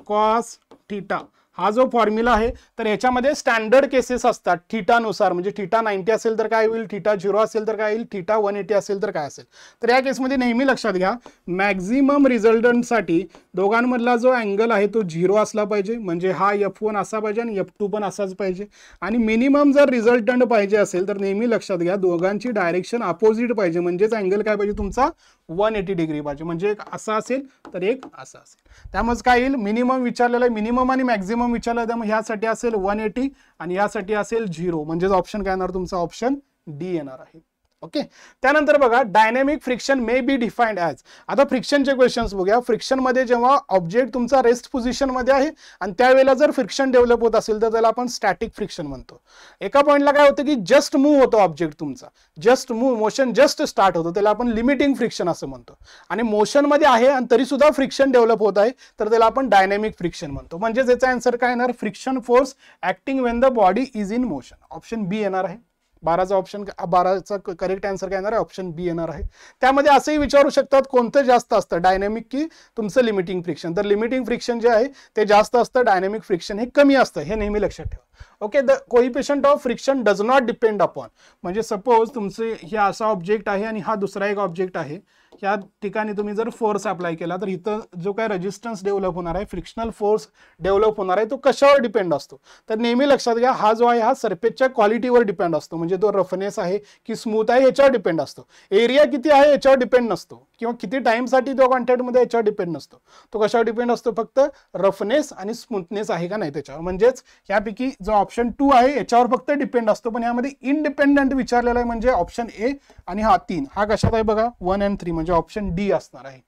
cos theta, हा जो फॉर्म्युला आहे. तर याच्यामध्ये स्टँडर्ड केसेस असतात थीटानुसार. म्हणजे थीटा 90 असेल तर काय होईल, थीटा 0 असेल तर काय होईल, थीटा 180 असेल तर काय असेल. तर या केसमध्ये नेहमी लक्षात घ्या, मॅक्झिमम रिझल्टंटसाठी दोघांमधला जो अँगल आहे तो 0 असला पाहिजे. म्हणजे हा F1 असा पाहिजे आणि F2 पण असाच पाहिजे. आणि मिनिमम जर रिझल्टंट पाहिजे असेल तर नेहमी लक्षात घ्या, दोघांची डायरेक्शन अपोजिट पाहिजे. म्हणजेच अँगल काय पाहिजे तुमचा 180 डिग्री पाहिजे. म्हणजे एक असा असेल तर एक असा असेल. त्यामुळे काय येईल, मिनिमम विचारलेलं आहे, मिनिमम आणि मॅक्झिमम विचारलं, त्यामुळे ह्यासाठी असेल 180 आणि यासाठी असेल 0. म्हणजेच ऑप्शन काय येणार तुमचा, ऑप्शन डी येणार आहे. ओके, त्यानंतर बघा, dynamic friction may be defined as. आता फ्रिक्शनचे क्वेश्चन्स बघूया. फ्रिक्शन मध्ये जेव्हा ऑब्जेक्ट तुमचा रेस्ट पोझिशन मध्ये आहे आणि त्यावेळेला जर फ्रिक्शन डेव्हलप होत असेल तर त्याला आपण स्टॅटिक फ्रिक्शन म्हणतो. एका पॉइंटला काय होतं की जस्ट मूव्ह होतो ऑब्जेक्ट तुमचा, just move, motion just start होतो, त्याला आपण लिमिटिंग फ्रिक्शन असं म्हणतो. आणि मोशन मध्ये आहे आणि तरी सुद्धा फ्रिक्शन डेव्हलप होत आहे तर त्याला आपण डायनॅमिक फ्रिक्शन म्हणतो. म्हणजे याचा आन्सर काय येणार, friction force acting when the body is in motion. Option B येणार आहे. 12चा करेक्ट आन्सर काय येणार आहे, ऑप्शन बी येणार आहे. त्यामध्ये असंही विचारू शकतात कोणतं जास्त असतं, डायनॅमिक की तुमचं लिमिटिंग फ्रिक्शन. तर लिमिटिंग फ्रिक्शन जे आहे ते जास्त असतं, डायनॅमिक फ्रिक्शन हे कमी असतं, हे नेहमी लक्षात ठेवा. Okay, the coefficient of friction does not depend upon. म्हणजे सपोज तुमचे हे असा ऑब्जेक्ट आहे आणि हा दुसरा एक ऑब्जेक्ट आहे. या ठिकाणी तुम्ही जर फोर्स अप्लाय केला तर इथं जो काय रेजिस्टन्स डेव्हलप होणार आहे, फ्रिक्शनल फोर्स डेव्हलप होणार आहे, तो कशावर डिपेंड असतो. तर नेहमी लक्षात घ्या, हा जो आहे हा सरफेसच्या क्वालिटीवर डिपेंड असतो. म्हणजे तो रफनेस आहे की स्मूथ आहे याच्यावर डिपेंड असतो. एरिया किती आहे याच्यावर डिपेंड नसतो, किंवा किती टाइमसाठी तो कॉन्टॅक्टमध्ये याच्यावर डिपेंड नसतो. तो कशावर डिपेंड असतो, फक्त रफनेस आणि स्मूथनेस आहे का नाही त्याच्यावर. म्हणजेच यापैकी जो ऑप्शन 2 आहे याच्यावर फक्त डिपेंड असतो. पण यामध्ये इंडिपेंडंट विचारलेला आहे म्हणजे ऑप्शन ए आणि हा 3 हा कशात आहे बघा, 1 and 3 म्हणजे ऑप्शन डी असणार आहे.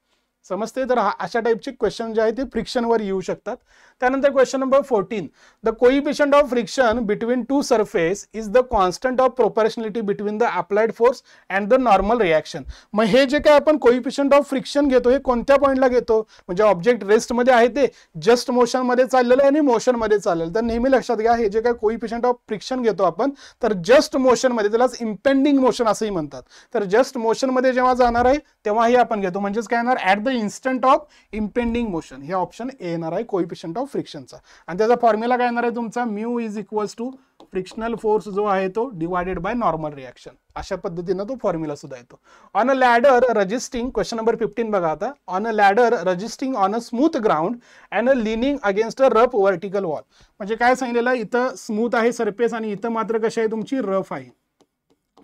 समजते? तर अशा टाइपचे क्वेश्चन जे आहे ते फ्रिक्शनवर येऊ शकतात. त्यानंतर question number 14, the coefficient of friction between two surface is the constant of proportionality between the applied force and the normal reaction. मग हे जे काय आपण कोइफिशियंट ऑफ फ्रिक्शन घेतो हे कोणत्या पॉईंटला घेतो, म्हणजे ऑब्जेक्ट रेस्ट मध्ये आहे ते जस्ट मोशन मध्ये चाललेलं आणि मोशन मध्ये चाललेलं. तर नेहमी लक्षात घ्या, हे जे काय कोइफिशियंट ऑफ फ्रिक्शन घेतो आपण तर जस्ट मोशन मध्ये, त्यालाच इम्पेंडिंग मोशन असंही म्हणतात. तर जस्ट मोशन मध्ये जेव्हा जाणार आहे तेव्हा हे आपण घेतो. म्हणजेच काय येणार, at the instant of impending motion, हे ऑप्शन ए येणार आहे कोइफिशियंट ऑफ फ्रिक्शनचा. आणि त्याचा फॉर्म्युला काय येणार आहे तुमचा, mu is equals to frictional force जो आहे तो डिवायडेड बाय नॉर्मल रिएक्शन. अशा पद्धतीनं तो फॉर्म्युला सुद्धा येतो. On a ladder resisting, question number 15 बघा आता. On a ladder resisting on a smooth ground and a leaning against a rough vertical wall. म्हणजे काय सांगितलेलं आहे, इथं स्मूथ आहे सरफेस आणि इथं मात्र कशी आहे तुमची रफ आहे.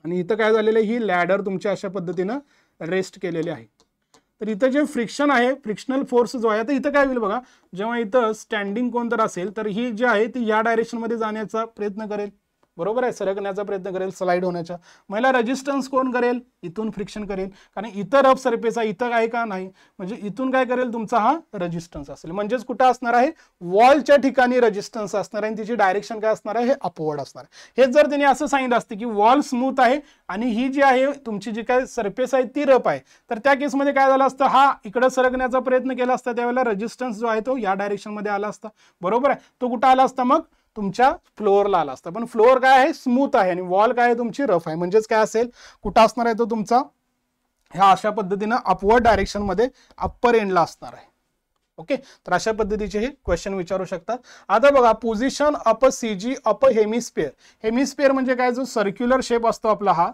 आणि इथं काय झालेलं आहे, ही लॅडर तुमच्या अशा पद्धतीनं रेस्ट केलेली आहे. तर इथं जे फ्रिक्शन आहे, फ्रिक्शनल फोर्स जो आहे, तर इथं काय होईल बघा, जेव्हा इथं स्टँडिंग कोण तर असेल तर ही जी आहे ती या डायरेक्शनमध्ये जाण्याचा प्रयत्न करेल, बरोबर आहे, सरकण्याचा प्रयत्न करेल, स्लाइड होण्याचा. मला रेजिस्टन्स कोण करेल, इथून फ्रिक्शन करेल, कारण इथं रफ सरफेस आहे, इथं आहे का नाही, म्हणजे इथून काय करेल तुमचा हा रेजिस्टन्स असेल. म्हणजेच कुठं असणार आहे, वॉलच्या ठिकाणी रेजिस्टन्स असणार आहे आणि तिची डायरेक्शन काय असणार आहे, हे अपवर्ड असणार आहे. हेच जर त्यांनी असं सांगितलं असतं की वॉल स्मूथ आहे आणि ही जी आहे तुमची जी काय सरफेस आहे ती रफ आहे, तर त्या केसमध्ये काय झालं असतं, हा इकडे सरकण्याचा प्रयत्न केला असता, त्यावेळेला रेजिस्टन्स जो आहे तो या डायरेक्शनमध्ये आला असता, बरोबर आहे. तो कुठं आला असता, मग तुमच्या फ्लोअरला आला असता. पण फ्लोअर काय आहे, स्मूथ आहे आणि वॉल काय आहे तुमची रफ आहे. म्हणजेच काय असेल, कुठं असणार आहे तो तुमचा ह्या अशा पद्धतीनं अपवर्ड डायरेक्शन मध्ये अप्पर एंडला असणार आहे. ओके, तर अशा पद्धतीचे हे क्वेश्चन विचारू शकतात. आता बघा, position up CG up hemisphere. Hemisphere म्हणजे काय, जो सर्क्युलर शेप असतो आपला हा,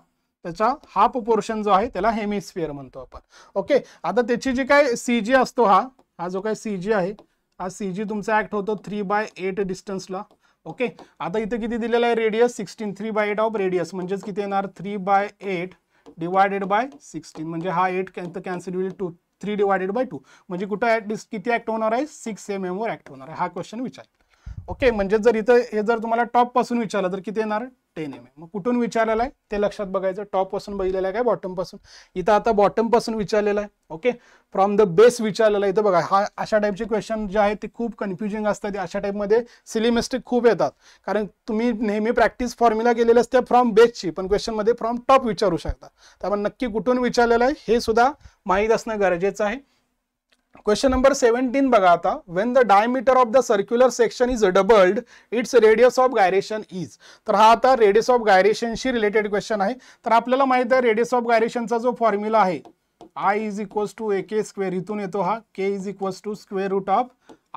त्याचा हाफ पोर्शन जो आहे त्याला हेमिस्फिअर म्हणतो आपण. ओके, आता त्याची जी काय सीजी असतो, हा जो काय सीजी आहे, हा सीजी तुमचा ऍक्ट होतो 3/8 डिस्टन्सला. ओके, आता इथे किती दिलेला आहे, रेडियस 16, 3/8 ऑफ रेडियस, म्हणजेच किती येणार, 3/8 डिवायडेड बाय 16, म्हणजे हा 8 कॅन्सल होईल, 3 डिवायडेड बाय 2, म्हणजे कुठं किती ऍक्ट होणार आहे, 6 mm वर ऍक्ट होणार आहे. हा क्वेश्चन विचार. ओके, म्हणजे जर इथं हे जर तुम्हाला टॉप पासून विचारलं तर किती येणार, 10 mm. मग कुठून विचारलेलं आहे ते लक्षात बघायचं, टॉप पासून बघितलेलं आहे काय बॉटम पासून. इथं आता बॉटम पासून विचारलेलं आहे. ओके, फ्रॉम द बेस विचारलेलं आहे. इथं बघा, हा अशा टाईपचे क्वेश्चन जे आहेत ते खूप कन्फ्युजिंग असतात. अशा टाईपमध्ये सिली मिस्टेक खूप येतात, कारण तुम्ही नेहमी प्रॅक्टिस फॉर्म्युला केलेली असते फ्रॉम बेसची, पण क्वेश्चनमध्ये फ्रॉम टॉप विचारू शकता. त्यामुळे नक्की कुठून विचारलेलं आहे हे सुद्धा माहीत असणं गरजेचं आहे. क्वेश्चन नंबर 17 बघा आता. When the diameter of the circular section is doubled its radius of gyration is. तर हा आता रेडियस ऑफ गायरेशनशी रिलेटेड क्वेश्चन आहे. तर आपल्याला माहित आहे रेडियस ऑफ गायरेशनचा जो फॉर्म्युला आहे, I is equals to AK square, इथून येतो हा K is equals to square root of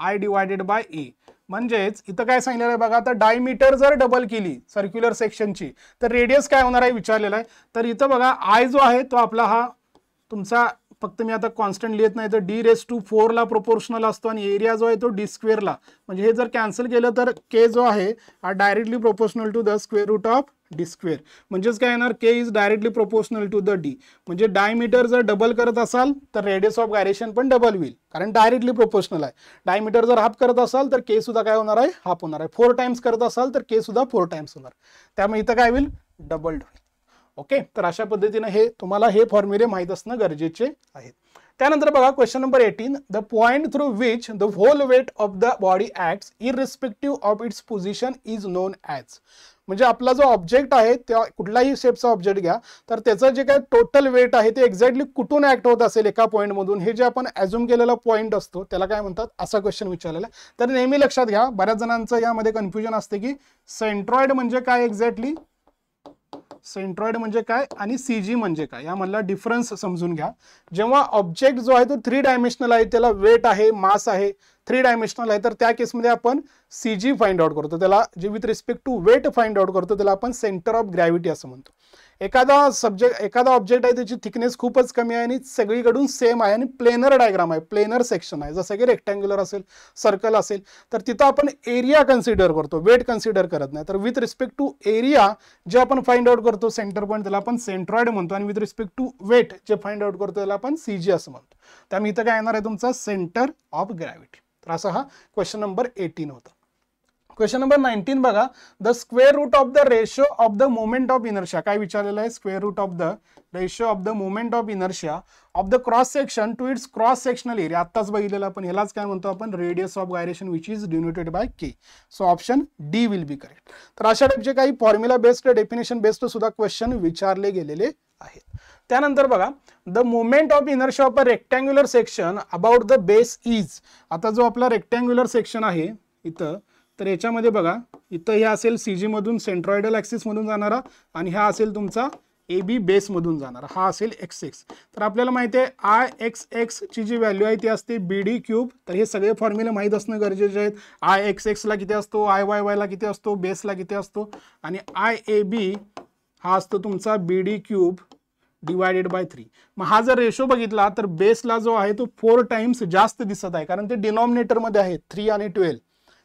I divided by A. म्हणजेच इथं काय सांगितलेलं आहे बघा, आता डायमीटर जर डबल केली सर्क्युलर सेक्शनची तर रेडियस काय होणार आहे विचारलेलं आहे. तर इथं बघा, I जो आहे तो आपला हा तुमचा, फक्त मी आता कॉन्स्टंट लिहित नाही, तर D⁴ ला प्रोपोर्शनल असतो आणि एरिया जो आहे तो D² ला. म्हणजे हे जर कॅन्सल केलं तर K जो आहे हा directly proportional to the square root of D². म्हणजेच काय येणार, K is directly proportional to the D. म्हणजे डायमीटर जर डबल करत असाल तर रेडियस ऑफ गायरेशन पण डबल होईल, कारण डायरेक्टली प्रोपोर्शनल आहे. डायमीटर जर हाफ करत असाल तर K सुद्धा काय होणार आहे, हाफ होणार आहे. 4 टाइम्स करत असाल तर K सुद्धा 4 टाइम्स होणार. त्यामुळे इथं काय होईल, डबल्ड होईल. ओके, तर अशा पद्धतीने हे तुम्हाला हे फॉर्म्युले माहित असणं गरजेचे आहेत. त्यानंतर बघा question number 18. The point through which the whole weight of the body acts irrespective of its position is known as. म्हणजे आपला जो ऑब्जेक्ट आहे, त्या कुठलाही शेपचा ऑब्जेक्ट घ्या, तर त्याचं जे काय टोटल वेट आहे ते एक्झॅक्टली कुठून ऍक्ट होत असेल एका पॉईंटमधून, हे जे आपण ॲझ्युम केलेला पॉईंट असतो त्याला काय म्हणतात, असा क्वेश्चन विचारलेला. तर नेहमी लक्षात घ्या, बऱ्याच जणांचं यामध्ये कन्फ्युजन असते की सेंट्रॉइड म्हणजे काय, एक्झॅक्टली सेंट्रॉइड म्हणजे काय आणि सीजी म्हणजे काय, यामधला डिफरन्स समजून घ्या. जेव्हा ऑब्जेक्ट जो आहे तो 3 डायमेन्शनल आहे, त्याला वेट आहे, मास आहे, 3 डायमेन्शनल आहे, तर त्या केसमध्ये आपण सीजी फाइंड आउट करतो. त्याला जे with respect to weight find out करतो त्याला आपण सेंटर ऑफ ग्रॅव्हिटी असं म्हणतो. एखादा ऑब्जेक्ट आहे त्याची थिकनेस खूपच कमी आहे आणि सगळीकडून सेम आहे आणि प्लेनर डायग्राम आहे, प्लेनर सेक्शन आहे, जसं की रेक्टँग्युलर असेल, सर्कल असेल, तर तिथं आपण एरिया कन्सिडर करतो, वेट कन्सिडर करत नाही. तर विथ रिस्पेक्ट टू एरिया जे आपण फाइंड आउट करतो सेंटर पॉईंट, त्याला आपण सेंट्रॉइड म्हणतो. आणि विथ रिस्पेक्ट टू वेट जे फाइंड आउट करतो त्याला आपण सीजी असं म्हणतो. त्यामुळे इथं काय येणार आहे तुमचा सेंटर ऑफ ग्रॅव्हिटी. तर असा हा क्वेश्चन नंबर 18 होता. क्वेश्चन नंबर 19 बघा. The square root of the ratio of the moment of inertia. काय विचारलेलं आहे, square root of the ratio of the moment of inertia of the cross section to its cross sectional area. आत्ताच बघितलेलं आपण, ह्यालाच काय म्हणतो आपण, radius of gyration which is denoted by K. So option D will be correct. तर अशा टाईपचे काही फॉर्म्युला बेस्ड, डेफिनेशन बेस्ड सुद्धा क्वेश्चन विचारले गेलेले आहेत. त्यानंतर बघा, the moment of inertia of a rectangular section about the base is. आता जो आपला रेक्टँग्युलर सेक्शन आहे इथं, तर याच्यामध्ये बघा, इथं हे असेल सीजी मधून सेंट्रॉइडल ऍक्सिस मधून जाणारा आणि हा असेल तुमचा ए बी बेसमधून जाणार, हा असेल एक्स एक्स. तर आपल्याला माहिती आहे आय एक्स एक्सची जी व्हॅल्यू आहे ती असते बी डी क्यूब. तर हे सगळे फॉर्म्युले माहीत असणं गरजेचे आहेत. आय एक्स एक्सला किती असतो, आय वाय वायला किती असतो, बेसला किती असतो, आणि आय ए बी हा असतो तुमचा बी डी क्यूब डिवायडेड बाय 3. मग हा जर रेशो बघितला तर बेसला जो आहे तो 4 टाइम्स जास्त दिसत आहे, कारण ते डिनॉमिनेटरमध्ये आहे. 3 आणि 12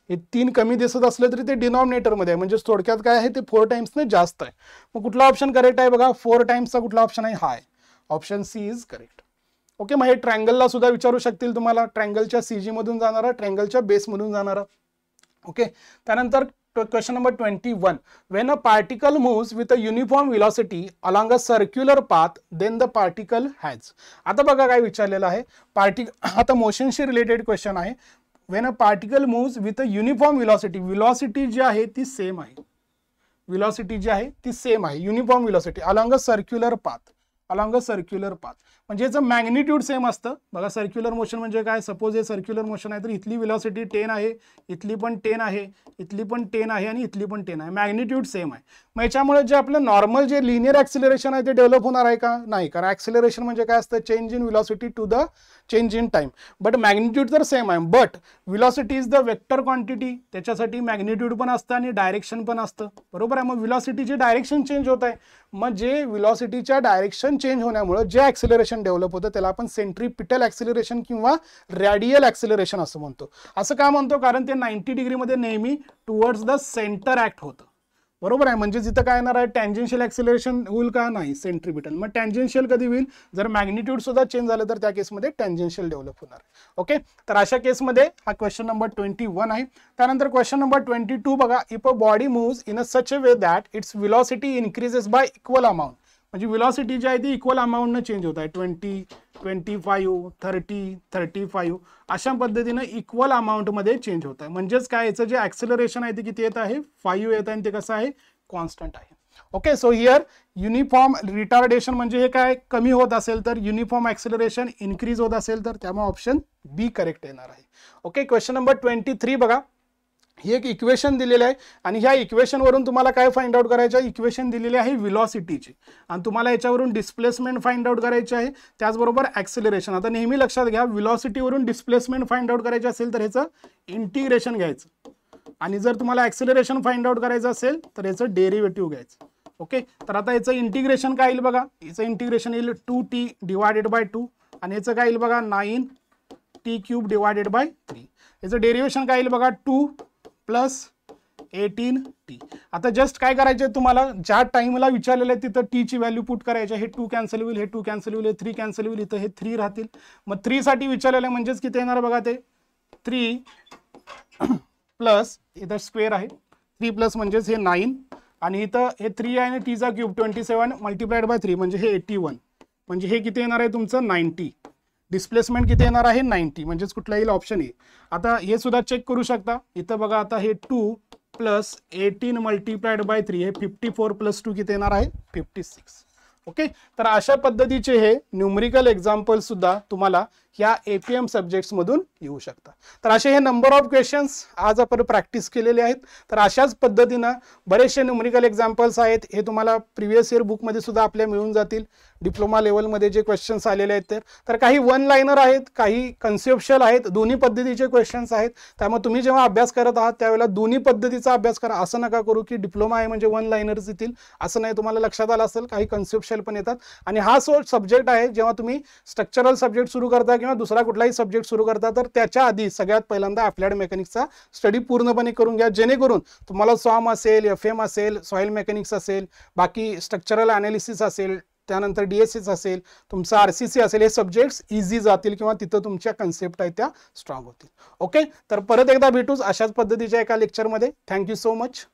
हे 3 कमी दिसत असले तरी ते डिनॉमिनेटरमध्ये आहे, म्हणजे थोडक्यात काय आहे ते 4 टाइम्सने जास्त आहे. मग कुठला ऑप्शन करेक्ट आहे बघा, 4 टाइम्सचा कुठला ऑप्शन आहे, हा आहे, option C is correct. Okay, मग हे ट्रँगलला सुद्धा विचारू शकतील तुम्हाला, ट्रँगलच्या सीजी मधून जाणारा, ट्रँगलच्या बेसमधून जाणारा. ओके, त्यानंतर question number 21. When a particle moves with a uniform velocity along a circular path, then the particle has. आता बघा काय विचारलेलं आहे, आता मोशनशी रिलेटेड क्वेश्चन आहे. When a particle moves with a uniform velocity, velocity जी आहे ती सेम आहे, velocity जी आहे ती सेम आहे, uniform velocity along a circular path, along a circular path. म्हणजे याचं मॅग्निट्यूड सेम असतं. बघा सर्क्युलर मोशन म्हणजे काय, सपोज हे सर्क्युलर मोशन आहे तर इथली वेलोसिटी 10 आहे, इथली पण 10 आहे, इथली पण 10 आहे आणि इथली पण 10 आहे, मॅग्निट्यूड सेम आहे. मग याच्यामुळे जे आपलं नॉर्मल जे लिनियर ॲक्सिलरेशन आहे ते डेव्हलप होणार आहे का, नाही, कारण ॲक्सिलरेशन म्हणजे काय असतं, change in velocity to the change in time. But magnitude तर सेम आहे, but velocity is the vector quantity, त्याच्यासाठी मॅग्निट्यूड पण असतं आणि डायरेक्शन पण असतं, बरोबर आहे. मग वेलोसिटीचे डायरेक्शन चेंज होत आहे, मग जे वेलोसिटीच्या डायरेक्शन चेंज होण्यामुळे जे ॲक्सिलरेशन डेव्हलप होतं त्याला आपण सेंट्रीपिटल ॲक्सिलरेशन किंवा रॅडियल ॲक्सिलरेशन असं म्हणतो. असं का म्हणतो, कारण ते 90 डिग्रीमध्ये नेहमी टुवर्ड्स द सेंटर ॲक्ट होतं, बरोबर आहे. म्हणजे जिथं काय येणार आहे, टँजेन्शियल ॲक्सिलरेशन होईल का, नाही, सेंट्रीपिटल. मग टँजेन्शियल कधी होईल, जर मॅग्निट्यूड सुद्धा चेंज झालं तर त्या केसमध्ये टँजेन्शियल डेव्हलप होणार. ओके, तर अशा केसमध्ये हा क्वेश्चन नंबर 21 आहे. त्यानंतर क्वेश्चन नंबर 22 बघा, if a body moves in a such a way that its velocity increases by equal amount. म्हणजे वेलोसिटी जी आहे ती इक्वल अमाऊंटनं चेंज होत आहे, 20, 25, 30, 35 अशा पद्धतीनं इक्वल अमाऊंटमध्ये चेंज होत आहे. म्हणजेच काय, याचं जे ॲक्सिलरेशन आहे ते किती येत आहे, 5 येत आहे, आणि ते कसं आहे, कॉन्स्टंट आहे. Okay, so here uniform retardation म्हणजे हे काय, कमी होत असेल तर, युनिफॉर्म ॲक्सिलरेशन इन्क्रीज होत असेल तर, त्यामुळे ऑप्शन बी करेक्ट येणार आहे. ओके, क्वेश्चन नंबर 23 बघा, ही एक इक्वेशन दिलेली आहे आणि ह्या इक्वेशनवरून तुम्हाला काय फाइंड आउट करायचं आहे, इक्वेशन दिलेली आहे वेलोसिटीची आणि तुम्हाला याच्यावरून डिस्प्लेसमेंट फाइंड आउट करायची आहे, त्याचबरोबर ॲक्सिलरेशन. आता नेहमी लक्षात घ्या, वेलोसिटीवरून डिस्प्लेसमेंट फाइंड आउट करायचं असेल तर ह्याचं इंटिग्रेशन घ्यायचं, आणि जर तुम्हाला ॲक्सिलरेशन फाइंड आउट करायचं असेल तर याचं डेरिव्हेटिव्ह घ्यायचं. ओके, तर आता याचं इंटिग्रेशन काय येईल बघा, याचं इंटिग्रेशन येईल 2t डिवायडेड बाय 2, आणि याचं काय येईल बघा 9t क्यूब डिवायडेड बाय 3. याचं डेरिव्हेशन काय येईल बघा 2 प्लस 18t. आता जस्ट काय करायचे तुम्हाला, ज्या टाइमला विचारलेलं आहे तिथं टी ची व्हॅल्यू पुट करायची. हे 2 कॅन्सल होईल, हे 2 कॅन्सल होईल, हे 3 कॅन्सल होईल, इथं हे 3 राहतील. मग 3 साठी विचारलेलं आहे म्हणजेच किती येणार बघा, ते 3 प्लस इथं स्क्वेअर आहे, 3 प्लस म्हणजेच हे 9, आणि इथं हे 3 आहे आणि टीचा क्यूब 27 मल्टिप्लाइड बाय 3 म्हणजे हे 81, म्हणजे हे किती येणार आहे तुमचं 90. डिस्प्लेसमेंट किती येणार आहे 90, म्हणजेच कुठला येईल, ऑप्शन ए. आता हे सुद्धा चेक करू शकता, इथं बघा आता हे 2 प्लस 18 मल्टिप्लाइड बाय 3 हे 54 प्लस 2 किती येणार आहे 56. ओके, तर अशा पद्धतीचे हे न्यूमरिकल एक्झाम्पल सुद्धा तुम्हाला ह्या एपीएम सब्जेक्ट्स मधून येऊ शकतात. तर असे हे नंबर ऑफ क्वेश्चन्स आज आपण प्रॅक्टिस केलेले आहेत. तर अशाच पद्धतीनं बरेचसे न्यूमरिकल एक्झाम्पल्स आहेत, हे तुम्हाला प्रिव्हियस इयर बुकमध्ये सुद्धा आपल्या मिळून जातील. डिप्लोमा लेवलमध्ये जे क्वेश्चन्स आलेले आहेत तर काही वन लाइनर आहेत, काही कन्सेप्शल आहेत, दोन्ही पद्धतीचे क्वेश्चन्स आहेत. त्यामुळे तुम्ही जेव्हा अभ्यास करत आहात त्यावेळेला दोन्ही पद्धतीचा अभ्यास करा. असं नका करू की डिप्लोमा आहे म्हणजे वन लाइनर्स येतील, असं नाही. तुम्हाला लक्षात आलं असेल काही कन्सेप्शल पण येतात. आणि हा सब्जेक्ट आहे, जेव्हा तुम्ही स्ट्रक्चरल सब्जेक्ट सुरू करता किंवा दुसरा कुठलाही सब्जेक्ट सुरू करता तर त्याच्या आधी सगळ्यात पहिल्यांदा अप्लाइड मेकॅनिक्सचा स्टडी पूर्णपणे करून घ्या, जेणेकरून तुम्हाला सॉम असेल, एफएम असेल, सॉइल मेकॅनिक्स असेल, बाकी स्ट्रक्चरल अनालिसिस असेल, त्यानंतर डीएसएस असेल, तुमचा आरसीसी असेल, हे सब्जेक्ट्स इझी जातील किंवा तिथं तुमच्या कन्सेप्ट आहेत त्या स्ट्रॉंग होतील. ओके, तर परत एकदा भेटूच अशाच पद्धतीच्या एका लेक्चरमध्ये. Thank you so much.